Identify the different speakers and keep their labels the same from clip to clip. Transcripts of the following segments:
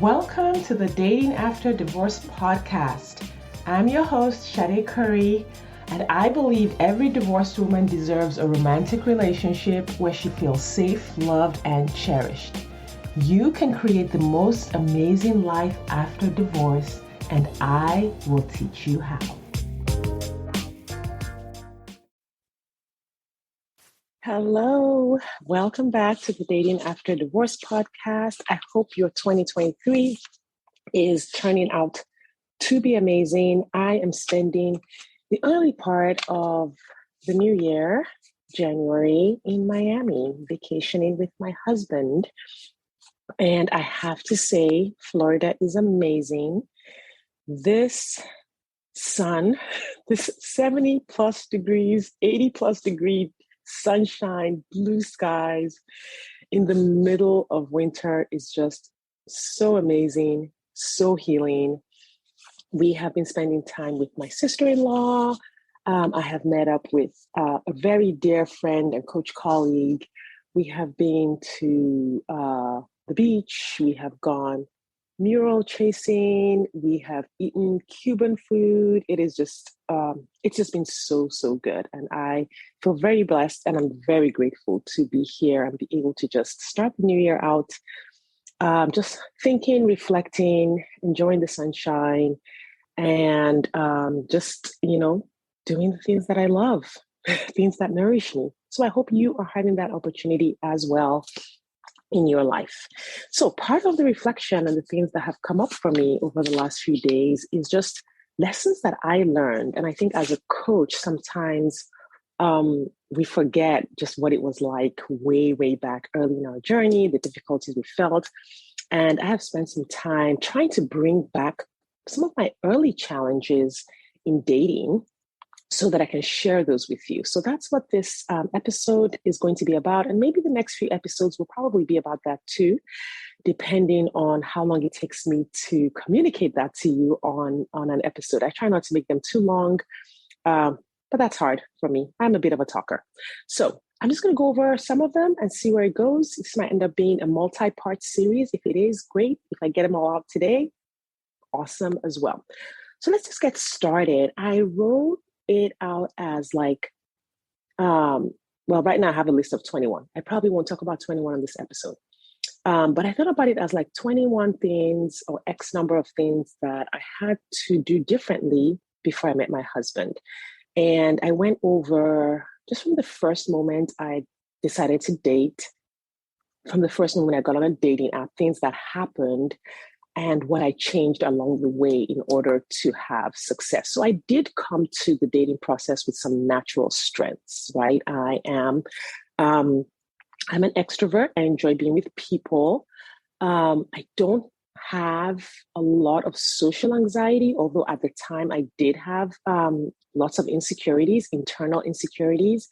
Speaker 1: Welcome to the Dating After Divorce podcast. I'm your host, Shade Curry, and I believe every divorced woman deserves a romantic relationship where she feels safe, loved, and cherished. You can create the most amazing life after divorce, and I will teach you how. Hello, welcome back to the Dating After Divorce podcast. I hope your 2023 is turning out to be amazing. I am spending the early part of the new year, January, in Miami, vacationing with my husband. And I have to say, Florida is amazing. This sun, this 70 plus degrees, 80 plus degree sunshine, blue skies in the middle of winter is just so amazing, so healing. We have been spending time with my sister-in-law. I have met up with a very dear friend and coach colleague. We have been to the beach. We have gone mural chasing. We have eaten Cuban food. It's just been so, so good. And I feel very blessed and I'm very grateful to be here and be able to just start the new year out, just thinking, reflecting, enjoying the sunshine, and doing the things that I love, things that nourish me. So I hope you are having that opportunity as well in your life. So part of the reflection and the things that have come up for me over the last few days is just lessons that I learned. And I think as a coach, sometimes we forget just what it was like way, way back early in our journey, the difficulties we felt. And I have spent some time trying to bring back some of my early challenges in dating so that I can share those with you. So that's what this episode is going to be about. And maybe the next few episodes will probably be about that too, depending on how long it takes me to communicate that to you on an episode. I try not to make them too long, but that's hard for me. I'm a bit of a talker. So I'm just going to go over some of them and see where it goes. This might end up being a multi-part series. If it is, great. If I get them all out today, awesome as well. So let's just get started. I wrote it out as right now I have a list of 21. I probably won't talk about 21 on this episode. But I thought about it as like 21 things or X number of things that I had to do differently before I met my husband. And I went over just from the first moment I decided to date, from the first moment I got on a dating app, things that happened and what I changed along the way in order to have success. So I did come to the dating process with some natural strengths, right? I'm an extrovert. I enjoy being with people. I don't have a lot of social anxiety, although at the time I did have lots of insecurities, internal insecurities.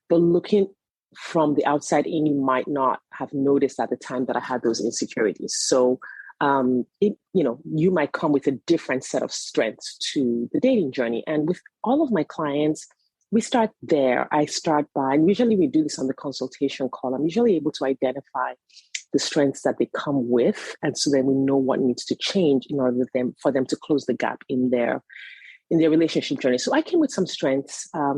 Speaker 1: But looking from the outside in, you might not have noticed at the time that I had those insecurities. So you might come with a different set of strengths to the dating journey. And with all of my clients, we start there. I start by, and usually we do this on the consultation call. I'm usually able to identify the strengths that they come with. And so then we know what needs to change in order for them to close the gap in their relationship journey. So I came with some strengths. I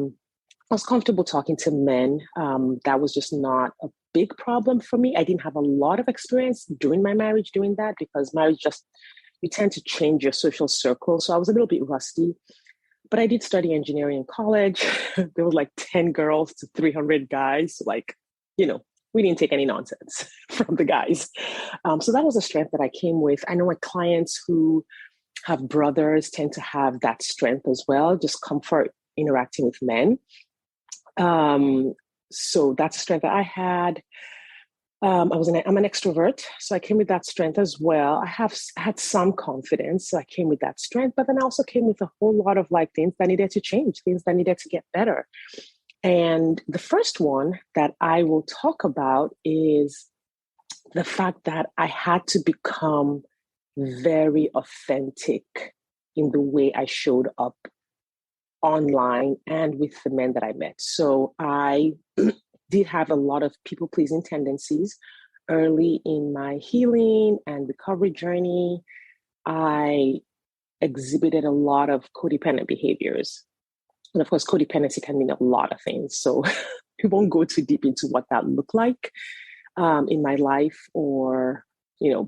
Speaker 1: was comfortable talking to men. That was just not a big problem for me. I didn't have a lot of experience during my marriage doing that because marriage you tend to change your social circle. So I was a little bit rusty, but I did study engineering in college. There was like 10 girls to 300 guys. We didn't take any nonsense from the guys. So that was a strength that I came with. I know my clients who have brothers tend to have that strength as well, just comfort interacting with men. So that's a strength that I had. I'm an extrovert, so I came with that strength as well. I had some confidence, so I came with that strength, but then I also came with a whole lot of things that needed to change, things that needed to get better. And the first one that I will talk about is the fact that I had to become very authentic in the way I showed up online and with the men that I met. So I did have a lot of people-pleasing tendencies early in my healing and recovery journey, I exhibited a lot of codependent behaviors. And of course, codependency can mean a lot of things. So we won't go too deep into what that looked like in my life or,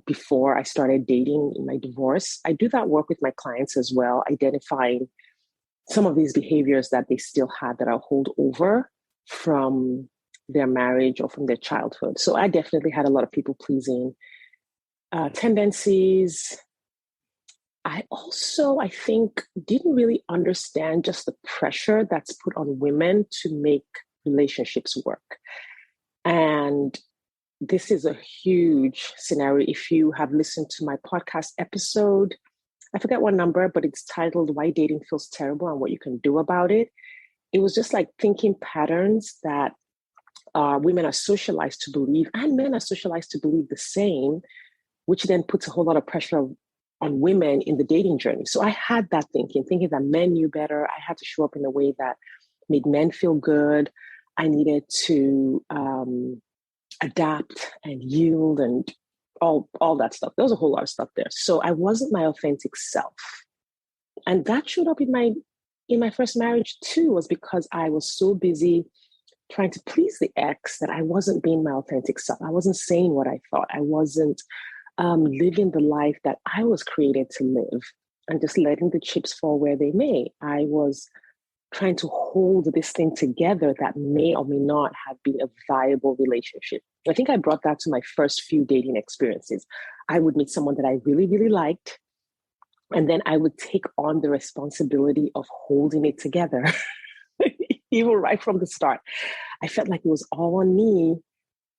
Speaker 1: before I started dating in my divorce. I do that work with my clients as well, identifying some of these behaviors that they still had that are hold over from their marriage or from their childhood. So I definitely had a lot of people pleasing tendencies. I also, I think, didn't really understand just the pressure that's put on women to make relationships work. And this is a huge scenario. If you have listened to my podcast episode, I forget what number, but it's titled Why Dating Feels Terrible and What You Can Do About It. It was just like thinking patterns that women are socialized to believe, and men are socialized to believe the same, which then puts a whole lot of pressure on women in the dating journey. So I had that thinking that men knew better. I had to show up in a way that made men feel good. I needed to adapt and yield and all that stuff. There was a whole lot of stuff there. So I wasn't my authentic self. And that showed up in my first marriage too, was because I was so busy trying to please the ex that I wasn't being my authentic self. I wasn't saying what I thought. I wasn't living the life that I was created to live and just letting the chips fall where they may. I was trying to hold this thing together that may or may not have been a viable relationship. I think I brought that to my first few dating experiences. I would meet someone that I really, really liked, and then I would take on the responsibility of holding it together, even right from the start. I felt like it was all on me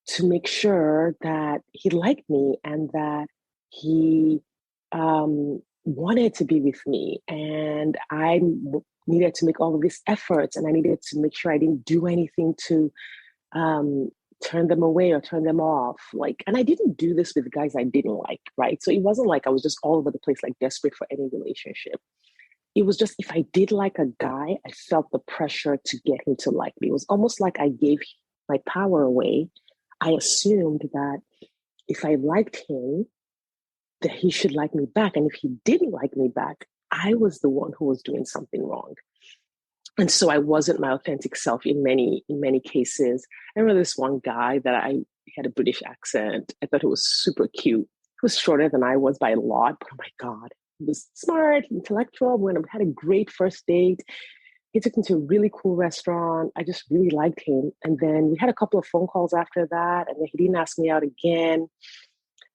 Speaker 1: to make sure that he liked me and that he wanted to be with me. And I needed to make all of these efforts, and I needed to make sure I didn't do anything to turn them away or turn them off. And I didn't do this with guys I didn't like, right? So it wasn't like I was just all over the place, like desperate for any relationship. It was just, if I did like a guy, I felt the pressure to get him to like me. It was almost like I gave my power away. I assumed that if I liked him, that he should like me back. And if he didn't like me back, I was the one who was doing something wrong. And so I wasn't my authentic self in many cases. I remember this one guy that he had a British accent. I thought he was super cute. He was shorter than I was by a lot, but oh my God, he was smart, intellectual. We had a great first date. He took me to a really cool restaurant. I just really liked him. And then we had a couple of phone calls after that. And then he didn't ask me out again.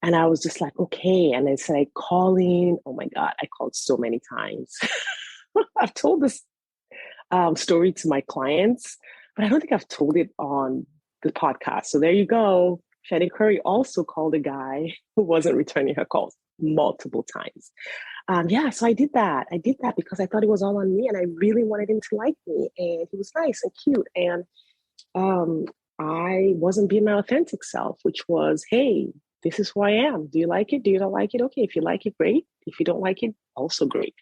Speaker 1: And I was just like, okay. And I started calling. Oh my God, I called so many times. I've told this story to my clients, but I don't think I've told it on the podcast. So there you go. Shannon Curry also called a guy who wasn't returning her calls multiple times. So I did that. I did that because I thought it was all on me, and I really wanted him to like me, and he was nice and cute. And I wasn't being my authentic self, which was, hey, this is who I am. Do you like it? Do you not like it? Okay. If you like it, great. If you don't like it, also great.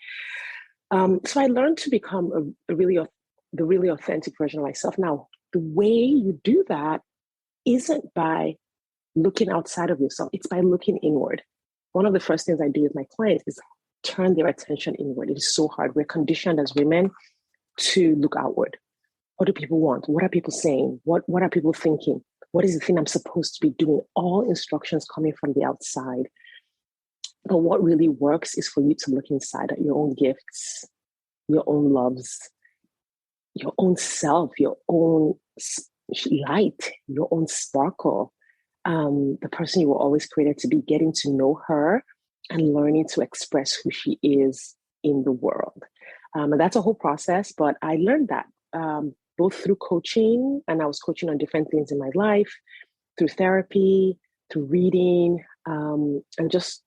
Speaker 1: So I learned to become the really authentic version of myself. Now, the way you do that isn't by looking outside of yourself. It's by looking inward. One of the first things I do with my clients is turn their attention inward. It is so hard. We're conditioned as women to look outward. What do people want? What are people saying? What are people thinking? What is the thing I'm supposed to be doing? All instructions coming from the outside. But what really works is for you to look inside at your own gifts, your own loves, your own self, your own light, your own sparkle. The person you were always created to be, getting to know her and learning to express who she is in the world. And that's a whole process, but I learned that both through coaching, and I was coaching on different things in my life, through therapy, through reading, and just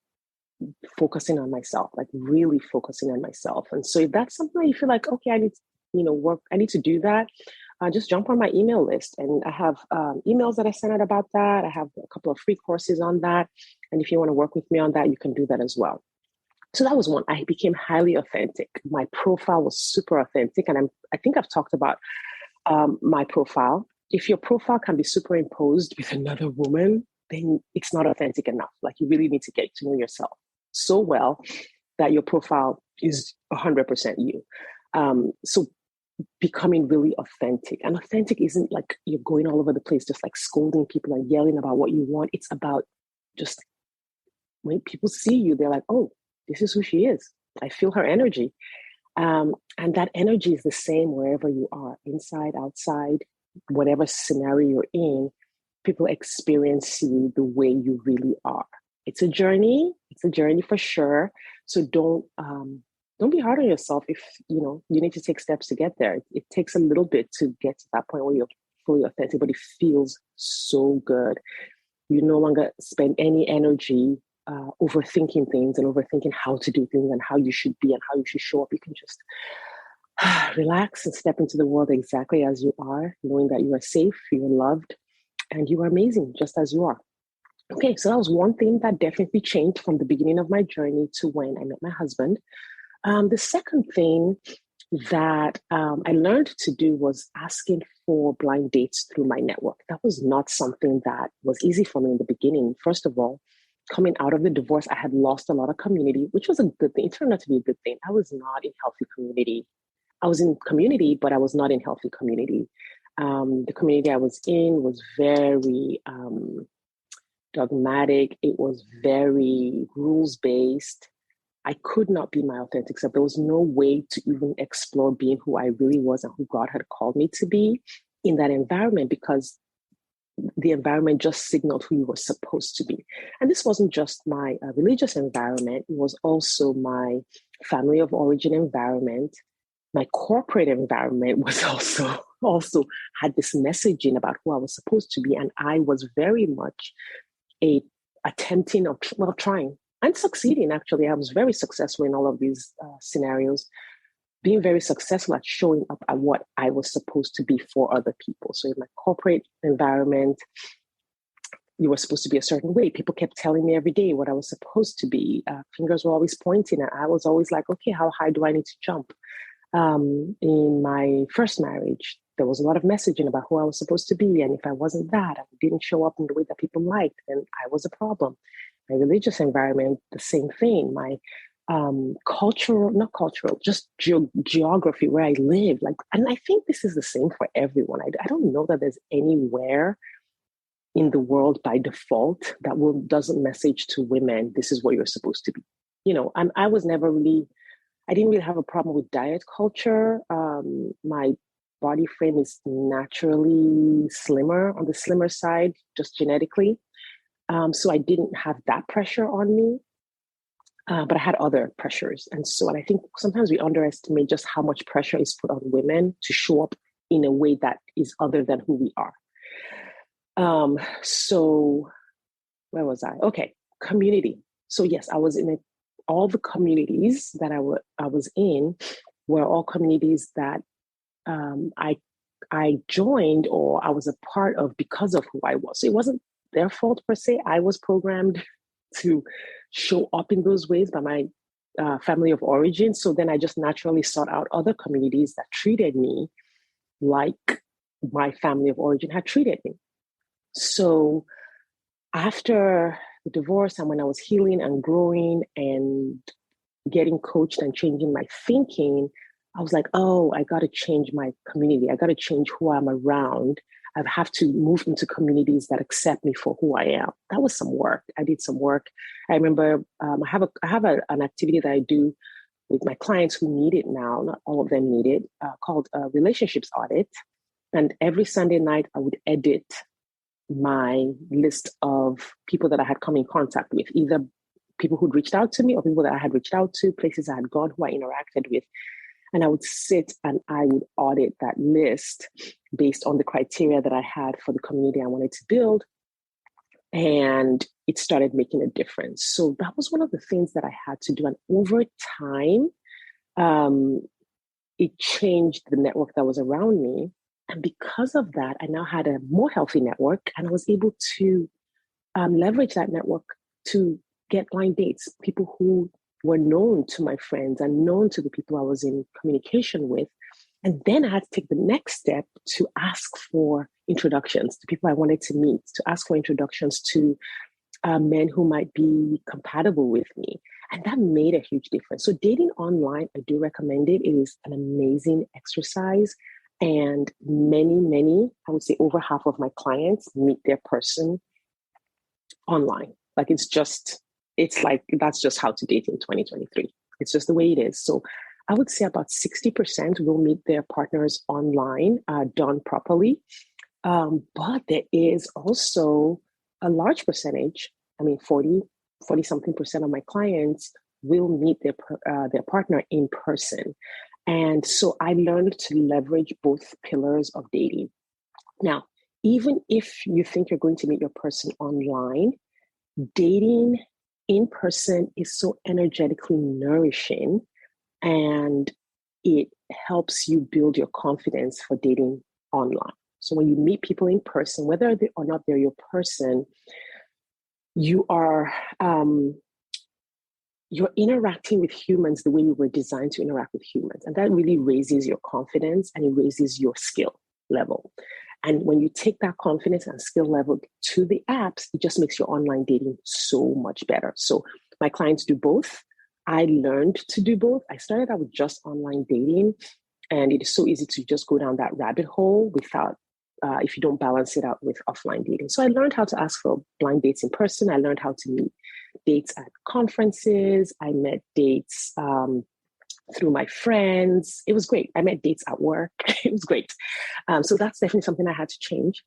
Speaker 1: focusing on myself, like really focusing on myself. And so if that's something that you feel like, okay, I need to, work, I need to do that, just jump on my email list. And I have emails that I send out about that. I have a couple of free courses on that. And if you want to work with me on that, you can do that as well. So that was one. I became highly authentic. My profile was super authentic. And I think I've talked about my profile. If your profile can be superimposed with another woman, then it's not authentic enough. Like you really need to get to know yourself so well that your profile is 100% you. So becoming really authentic. And authentic isn't like you're going all over the place, just like scolding people and yelling about what you want. It's about just when people see you, they're like, oh, this is who she is. I feel her energy. And that energy is the same wherever you are, inside, outside, whatever scenario you're in. People experience you the way you really are. It's a journey. It's a journey for sure. So don't be hard on yourself if you need to take steps to get there. It takes a little bit to get to that point where you're fully authentic, but it feels so good. You no longer spend any energy overthinking things and overthinking how to do things and how you should be and how you should show up. You can just relax and step into the world exactly as you are, knowing that you are safe, you are loved, and you are amazing just as you are. Okay, so that was one thing that definitely changed from the beginning of my journey to when I met my husband. The second thing that I learned to do was asking for blind dates through my network. That was not something that was easy for me in the beginning. First of all, coming out of the divorce, I had lost a lot of community, which was a good thing. It turned out to be a good thing. I was not in healthy community. I was in community, but I was not in healthy community. The community I was in was very dogmatic. It was very rules-based. I could not be my authentic self. There was no way to even explore being who I really was and who God had called me to be in that environment, because the environment just signaled who you were supposed to be. And this wasn't just my religious environment. It was also my family of origin environment. My corporate environment was also had this messaging about who I was supposed to be. And I was very much trying and succeeding. Actually, I was very successful in all of these scenarios, being very successful at showing up at what I was supposed to be for other people. So in my corporate environment, you were supposed to be a certain way. People kept telling me every day what I was supposed to be. Fingers were always pointing, and I was always like, okay, how high do I need to jump? In my first marriage, there was a lot of messaging about who I was supposed to be. And if I wasn't that, I didn't show up in the way that people liked, then I was a problem. My religious environment, the same thing. My geography where I live. And I think this is the same for everyone. I don't know that there's anywhere in the world by default that doesn't message to women, this is what you're supposed to be. And I didn't really have a problem with diet culture. My body frame is naturally slimmer, on the slimmer side, just genetically. So I didn't have that pressure on me, but I had other pressures. And I think sometimes we underestimate just how much pressure is put on women to show up in a way that is other than who we are. So where was I? Okay, community. So yes, I was in all the communities that I was in were all communities that I joined or I was a part of because of who I was. So it wasn't their fault per se. I was programmed to show up in those ways by my family of origin. So then I just naturally sought out other communities that treated me like my family of origin had treated me. So after the divorce and when I was healing and growing and getting coached and changing my thinking, I was like, oh, I got to change my community. I got to change who I'm around. I have to move into communities that accept me for who I am. That was some work. I did some work. I remember I have an activity that I do with my clients who need it now. Not all of them need it, called a relationships audit. And every Sunday night, I would edit my list of people that I had come in contact with, either people who'd reached out to me or people that I had reached out to, places I had gone, who I interacted with. And I would sit and I would audit that list based on the criteria that I had for the community I wanted to build. And it started making a difference. So that was one of the things that I had to do. And over time, it changed the network that was around me. And because of that, I now had a more healthy network, and I was able to leverage that network to get blind dates, people who were known to my friends and known to the people I was in communication with. And then I had to take the next step to ask for introductions to people I wanted to meet, to ask for introductions to men who might be compatible with me. And that made a huge difference. So dating online, I do recommend it. It is an amazing exercise. And many, I would say over half of my clients meet their person online. Like it's like, that's just how to date in 2023. It's just the way it is. So I would say about 60% will meet their partners online, done properly. But there is also a large percentage, I mean, 40 something percent of my clients will meet their partner in person. And so I learned to leverage both pillars of dating. Now, even if you think you're going to meet your person online, dating in person is so energetically nourishing, and it helps you build your confidence for dating online. So when you meet people in person, whether or not they're your person, you are you're interacting with humans the way you were designed to interact with humans. And that really raises your confidence and it raises your skill level. And when you take that confidence and skill level to the apps, it just makes your online dating so much better. So my clients do both. I learned to do both. I started out with just online dating, and it is so easy to just go down that rabbit hole without, if you don't balance it out with offline dating. So I learned how to ask for blind dates in person. I learned how to meet dates at conferences. I met dates through my friends. It was great. I met dates at work. It was great. So that's definitely something I had to change.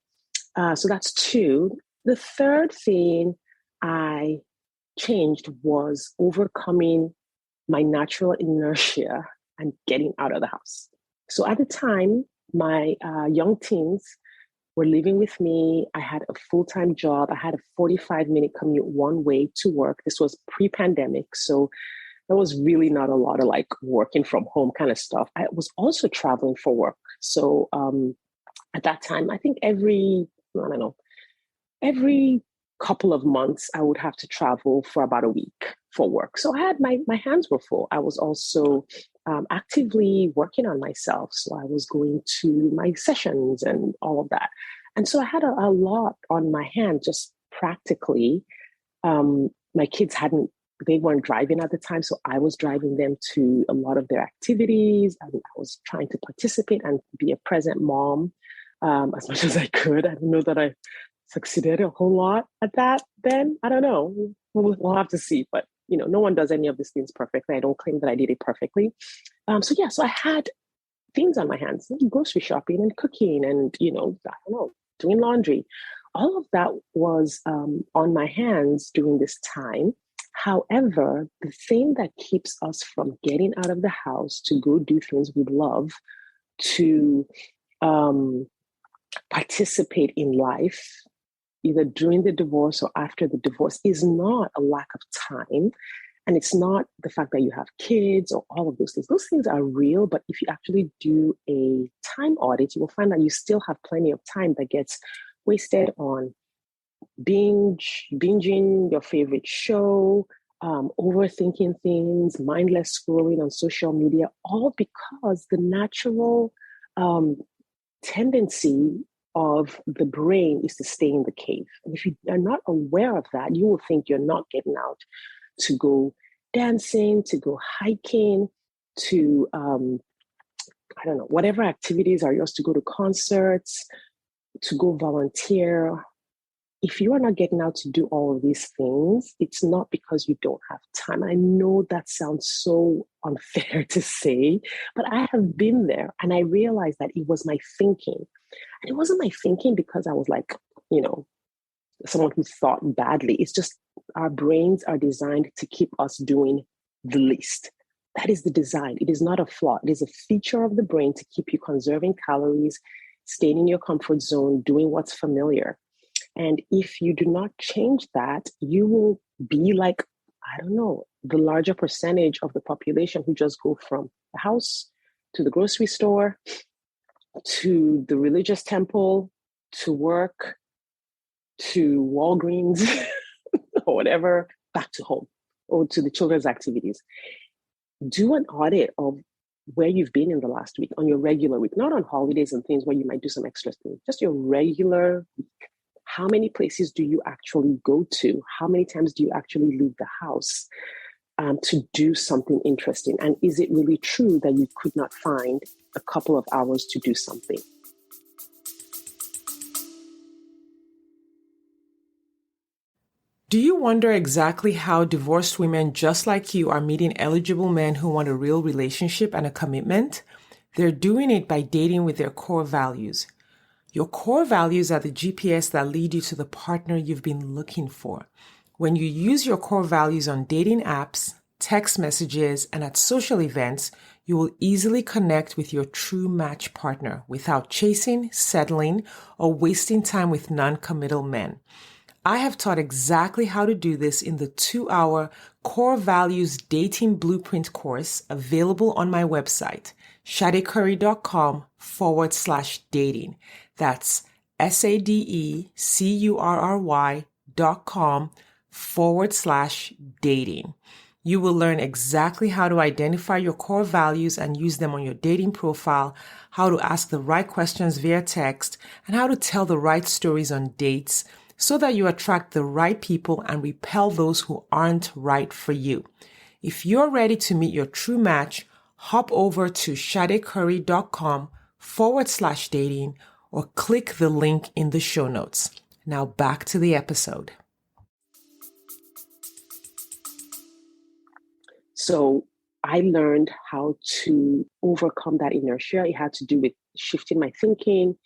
Speaker 1: So that's two. The third thing I changed was overcoming my natural inertia and getting out of the house. So at the time, my young teens were living with me. I had a full-time job. I had a 45-minute commute one way to work. This was pre-pandemic. So there was really not a lot of like working from home kind of stuff. I was also traveling for work. So at that time, I think every couple of months, I would have to travel for about a week for work. So I had my hands were full. I was also actively working on myself. So I was going to my sessions and all of that. And so I had a lot on my hand, just practically. My kids they weren't driving at the time. So I was driving them to a lot of their activities. And I was trying to participate and be a present mom as much as I could. I don't know that I succeeded a whole lot at that then. I don't know. We'll have to see. But, no one does any of these things perfectly. I don't claim that I did it perfectly. So I had things on my hands, grocery shopping and cooking and, I don't know, doing laundry. All of that was on my hands during this time. However, the thing that keeps us from getting out of the house to go do things we love, to participate in life, either during the divorce or after the divorce, is not a lack of time. And it's not the fact that you have kids or all of those things. Those things are real, but if you actually do a time audit, you will find that you still have plenty of time that gets wasted on binging your favorite show, overthinking things, mindless scrolling on social media, all because the natural tendency of the brain is to stay in the cave. And if you are not aware of that, you will think you're not getting out to go dancing, to go hiking, to, I don't know, whatever activities are yours, to go to concerts, to go volunteer. If you are not getting out to do all of these things, it's not because you don't have time. I know that sounds so unfair to say, but I have been there and I realized that it was my thinking. And it wasn't my thinking because I was like, someone who thought badly. It's just our brains are designed to keep us doing the least. That is the design. It is not a flaw. It is a feature of the brain to keep you conserving calories, staying in your comfort zone, doing what's familiar. And if you do not change that, you will be like, I don't know, the larger percentage of the population who just go from the house to the grocery store, to the religious temple, to work, to Walgreens, or whatever, back to home, or to the children's activities. Do an audit of where you've been in the last week, on your regular week, not on holidays and things where you might do some extra things, just your regular week. How many places do you actually go to? How many times do you actually leave the house to do something interesting? And is it really true that you could not find a couple of hours to do something?
Speaker 2: Do you wonder exactly how divorced women just like you are meeting eligible men who want a real relationship and a commitment? They're doing it by dating with their core values. Your core values are the GPS that lead you to the partner you've been looking for. When you use your core values on dating apps, text messages, and at social events, you will easily connect with your true match partner without chasing, settling, or wasting time with non-committal men. I have taught exactly how to do this in the 2-hour Core Values Dating Blueprint course available on my website, shadecurry.com/dating. That's SADECURRY.com/dating. You will learn exactly how to identify your core values and use them on your dating profile, how to ask the right questions via text, and how to tell the right stories on dates, so that you attract the right people and repel those who aren't right for you. If you're ready to meet your true match, hop over to shadecurry.com/dating or click the link in the show notes. Now back to the episode.
Speaker 1: So I learned how to overcome that inertia. It had to do with shifting my thinking,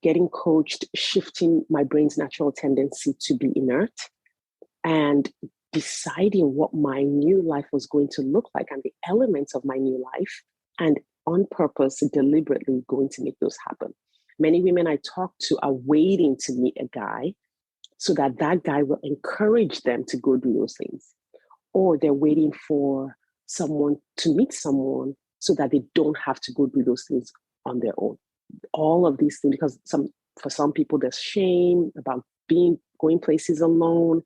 Speaker 1: getting coached, shifting my brain's natural tendency to be inert, and deciding what my new life was going to look like and the elements of my new life, and on purpose, deliberately going to make those happen. Many women I talk to are waiting to meet a guy so that that guy will encourage them to go do those things. Or they're waiting for someone to meet someone so that they don't have to go do those things on their own. All of these things, because for some people there's shame about going places alone,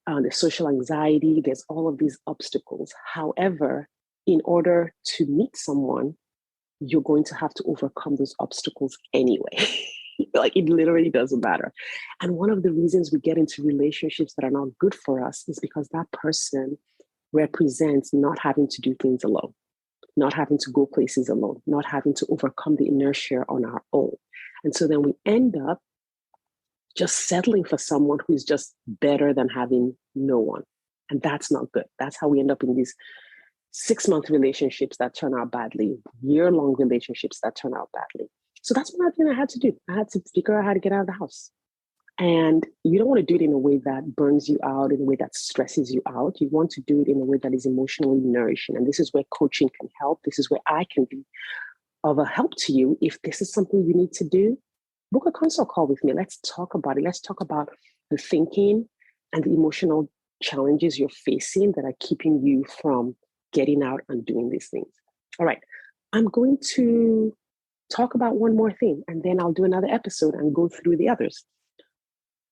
Speaker 1: there's social anxiety, there's all of these obstacles. However, in order to meet someone, you're going to have to overcome those obstacles anyway. Like, it literally doesn't matter. And one of the reasons we get into relationships that are not good for us is because that person represents not having to do things alone, not having to go places alone, not having to overcome the inertia on our own. And so then we end up just settling for someone who's just better than having no one. And that's not good. That's how we end up in these 6-month relationships that turn out badly, year-long relationships that turn out badly. So that's one thing I had to do. I had to figure out how to get out of the house. And you don't want to do it in a way that burns you out, in a way that stresses you out. You want to do it in a way that is emotionally nourishing. And this is where coaching can help. This is where I can be of a help to you. If this is something you need to do, book a consult call with me. Let's talk about it. Let's talk about the thinking and the emotional challenges you're facing that are keeping you from getting out and doing these things. All right. I'm going to talk about one more thing, and then I'll do another episode and go through the others.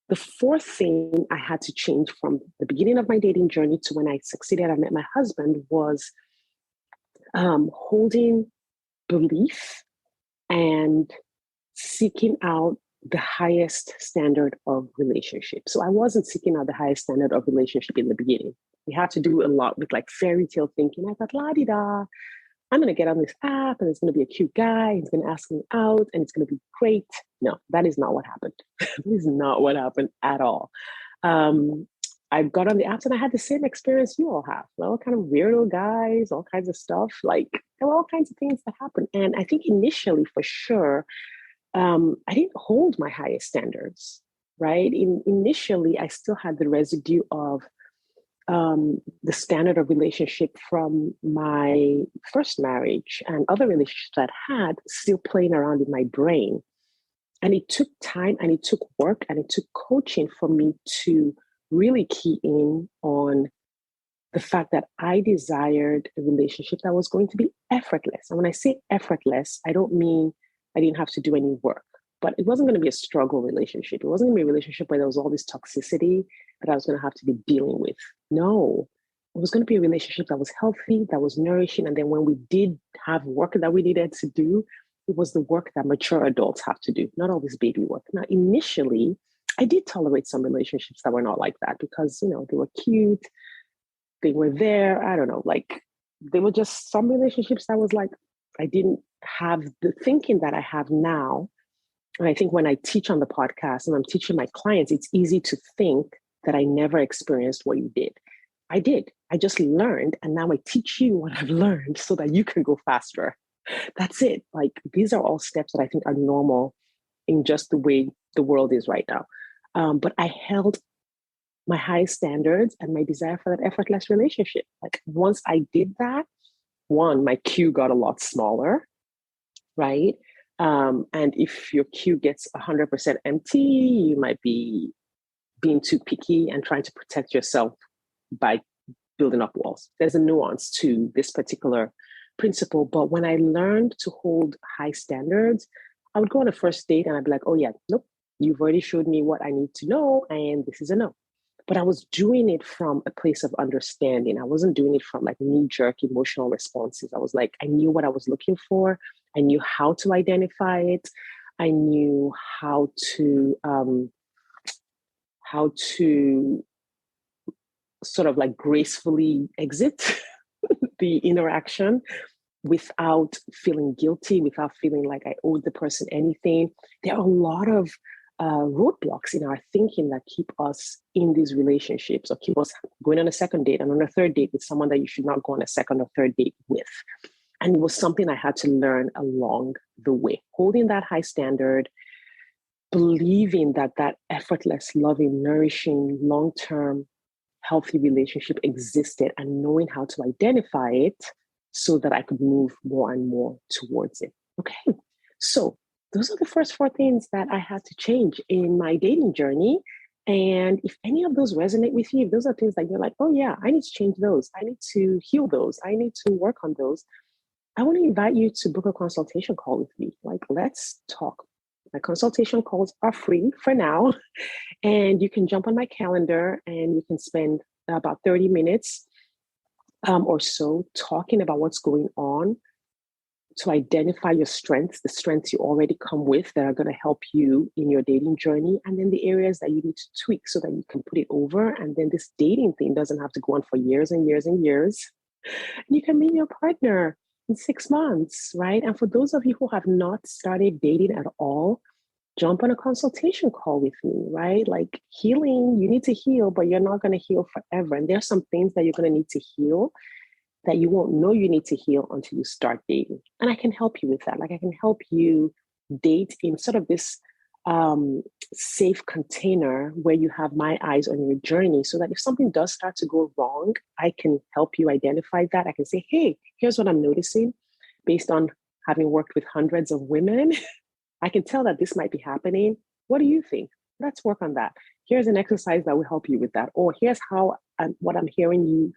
Speaker 1: The fourth thing I had to change from the beginning of my dating journey to when I succeeded and met my husband was holding belief and seeking out the highest standard of relationship. So I wasn't seeking out the highest standard of relationship in the beginning. We had to do a lot with like fairy tale thinking. I thought, la-di-da, I'm going to get on this app and it's going to be a cute guy. He's going to ask me out and it's going to be great. No, that is not what happened. That is not what happened at all. I got on the apps and I had the same experience you all have. All kind of weirdo guys, all kinds of stuff. Like, there were all kinds of things that happened. And I think initially, for sure, I didn't hold my highest standards, right? Initially, I still had the residue of the standard of relationship from my first marriage and other relationships that I had still playing around in my brain. And it took time and it took work and it took coaching for me to really key in on the fact that I desired a relationship that was going to be effortless. And when I say effortless, I don't mean I didn't have to do any work, but it wasn't going to be a struggle relationship. It wasn't going to be a relationship where there was all this toxicity that I was going to have to be dealing with. No, it was going to be a relationship that was healthy, that was nourishing. And then when we did have work that we needed to do, it was the work that mature adults have to do, not always baby work. Now, initially, I did tolerate some relationships that were not like that because, they were cute, they were there. I don't know, like they were just some relationships that was like, I didn't have the thinking that I have now. And I think when I teach on the podcast and I'm teaching my clients, it's easy to think that I never experienced what you did. I did. I just learned. And now I teach you what I've learned so that you can go faster. That's it. Like these are all steps that I think are normal in just the way the world is right now. But I held my high standards and my desire for that effortless relationship. Like once I did that, one, my queue got a lot smaller, right? And if your queue gets 100% empty, you might be being too picky and trying to protect yourself by building up walls. There's a nuance to this particular principle. But when I learned to hold high standards, I would go on a first date and I'd be like, oh yeah, nope, you've already showed me what I need to know, and this is a no. But I was doing it from a place of understanding. I wasn't doing it from like knee-jerk emotional responses. I was like, I knew what I was looking for. I knew how to identify it. I knew how to sort of like gracefully exit the interaction without feeling guilty, without feeling like I owed the person anything. There are a lot of roadblocks in our thinking that keep us in these relationships or keep us going on a second date and on a third date with someone that you should not go on a second or third date with. And it was something I had to learn along the way, holding that high standard, believing that that effortless, loving, nourishing, long-term, healthy relationship existed and knowing how to identify it so that I could move more and more towards it. Okay, so those are the first four things that I had to change in my dating journey. And if any of those resonate with you, if those are things that you're like, oh yeah, I need to change those, I need to heal those, I need to work on those, I want to invite you to book a consultation call with me. Like, let's talk. My consultation calls are free for now. And you can jump on my calendar and you can spend about 30 minutes or so talking about what's going on to identify your strengths, the strengths you already come with that are going to help you in your dating journey, and then the areas that you need to tweak so that you can put it over. And then this dating thing doesn't have to go on for years and years and years. And you can meet your partner in 6 months, right? And for those of you who have not started dating at all, jump on a consultation call with me, right? Like healing, you need to heal, but you're not going to heal forever. And there's some things that you're going to need to heal that you won't know you need to heal until you start dating. And I can help you with that. Like I can help you date in sort of this safe container where you have my eyes on your journey so that if something does start to go wrong, I can help you identify that. I can say, hey, here's what I'm noticing based on having worked with hundreds of women. I can tell that this might be happening. What do you think? Let's work on that. Here's an exercise that will help you with that. Or here's how what I'm hearing you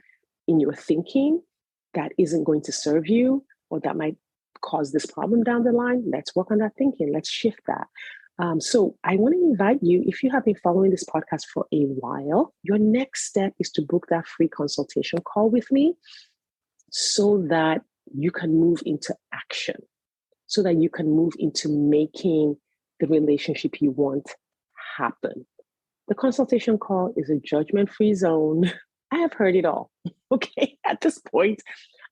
Speaker 1: in your thinking that isn't going to serve you or that might cause this problem down the line. Let's work on that thinking. Let's shift that. So I want to invite you, if you have been following this podcast for a while, your next step is to book that free consultation call with me so that you can move into action, so that you can move into making the relationship you want happen. The consultation call is a judgment-free zone. I have heard it all. Okay, at this point,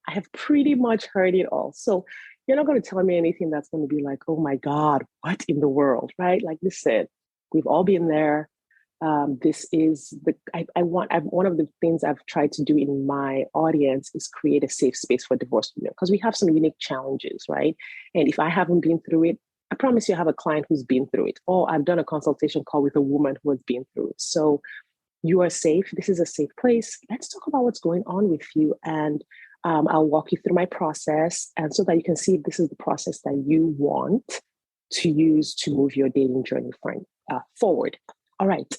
Speaker 1: I have pretty much heard it all. So you're not going to tell me anything that's going to be like, oh my God, what in the world, right? Like you said, we've all been there. This is one of the things I've tried to do in my audience is create a safe space for divorced women because we have some unique challenges, right? And if I haven't been through it, I promise you I have a client who's been through it. Or I've done a consultation call with a woman who has been through it. So you are safe. This is a safe place. Let's talk about what's going on with you. And I'll walk you through my process and so that you can see if this is the process that you want to use to move your dating journey forward. All right.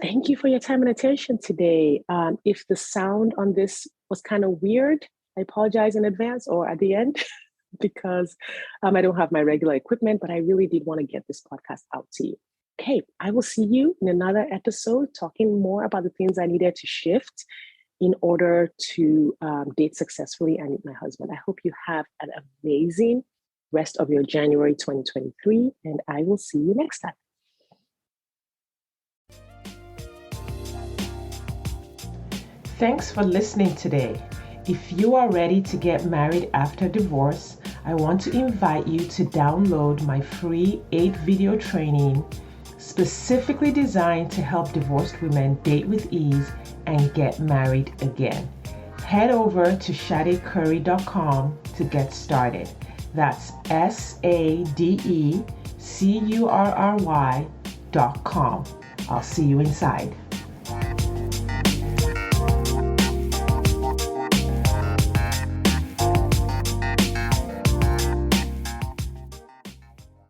Speaker 1: Thank you for your time and attention today. If the sound on this was kind of weird, I apologize in advance or at the end because I don't have my regular equipment, but I really did want to get this podcast out to you. Okay, I will see you in another episode talking more about the things I needed to shift in order to date successfully and meet my husband. I hope you have an amazing rest of your January 2023, and I will see you next time.
Speaker 2: Thanks for listening today. If you are ready to get married after divorce, I want to invite you to download my free 8-video training specifically designed to help divorced women date with ease and get married again. Head over to sadecurry.com to get started. That's SADECURRY.com. I'll see you inside.